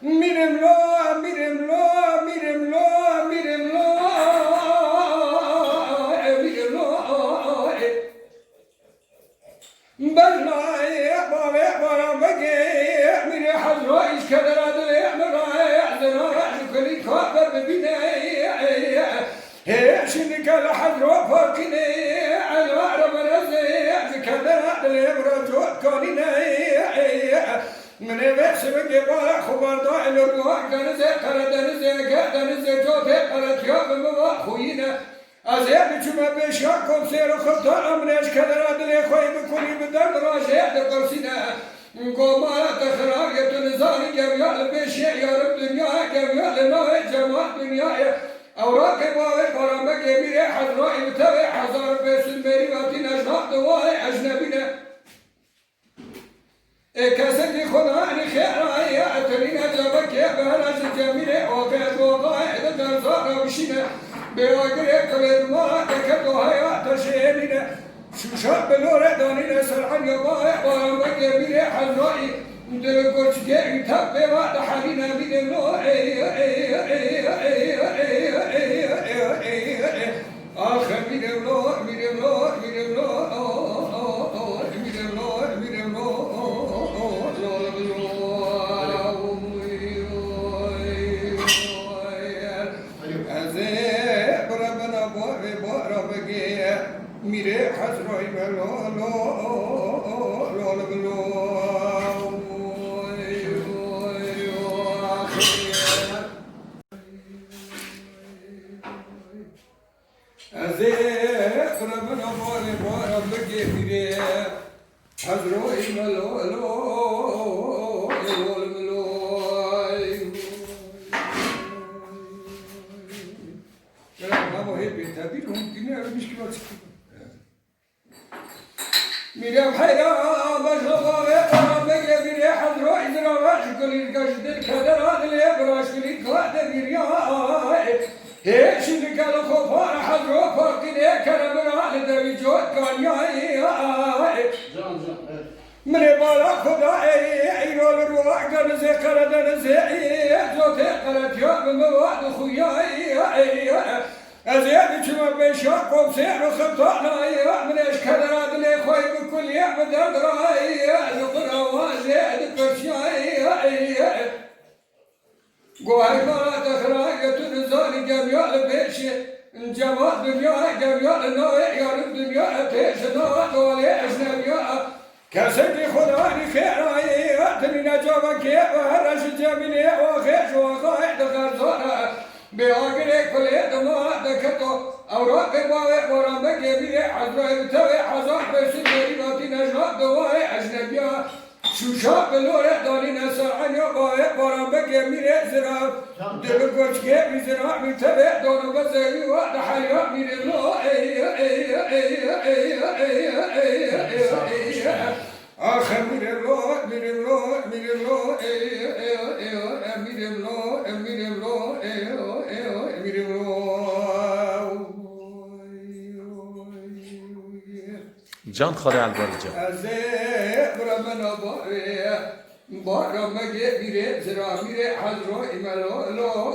میرم لا میرم لا میرم لا میرم لا میرم لا بلای بابا بارم بگی میره حضرایش کدرات مرای زناش کلی کافر ببینه شنی کل حضرا فاکنه علوار مرزه کدرات مرجوت کنینه من بس بگی بارا خبردار لرگاه دنزه قردنزه گردنزه جوته قردیا بموا خوینه از یه بیچومه بشیا کم سیر و خطار امنش کدر عدلی خواهی بکنی بدن راجه دقرسینه گمارا تخراریت نزانی گمیال بشی یارب دنیا گمیال نوع جماعت دنیای اوراق باوی پارامه گمیره حضرائی بتوی حضار بیسون بری واتی نجناب دوای اجنبینه کسی که خدا انی خیرائی اتنین اجابه که بهرش جمیره آقید وقای در زارا بشینه به آگره کلید ما دکت و حیات شهرینه شوشاب بلوره دانین سرعن یا بارم و گمیره حضرائی در گرچگه ایتاب به وعد حالینه میده لو آخر میده لو میده لو میده لو میده لو میده لو میره حضرای ملو از قربنا بار بگی میره حضرای ملو میرم حیران بشغاله قرام بگه بیره حضرائی زراش کلید کشدل کدر آدلی براش کلید کاده بیریای هیچی کل خوفار حضرا پاکیده کرم رال دوی جود کانیای من بالا خدای ایرال روح گرزه قردنزه زوته قردیا بمواد خویای از یادی چما بشا قوم سیر و خطانای منش کدرات لی خوی بکلی بدرد رای زقر آوازه دکرشیای گوهی مارا تخرائی تو نزانی جمیال پیش جماعت دنیا جمیال نوع یارب دنیا پیش نوع دولی اجنبیا کسی که خدایی خیرائی تنی نجابا که و هرش جمیلی و خیش و خواهی دخرزانه به آگره کلی دما دکتو اوراق باوی بارانده گمیره حضرائی بتوی حضار بیشن بری باتی نجات دوای اجنبیا شوشاب بلوره دانی نسرعن یا باوی بارانده گمیره زراب دل گوچگه بی زراب بتوی دانو بزیوی و دحلیا میره لو آخر میره لو میره لو میره لو میره لو میره لو جان خاله الباری جان از برمنا بارم مگه میره زرا میره حضرائی ملو لو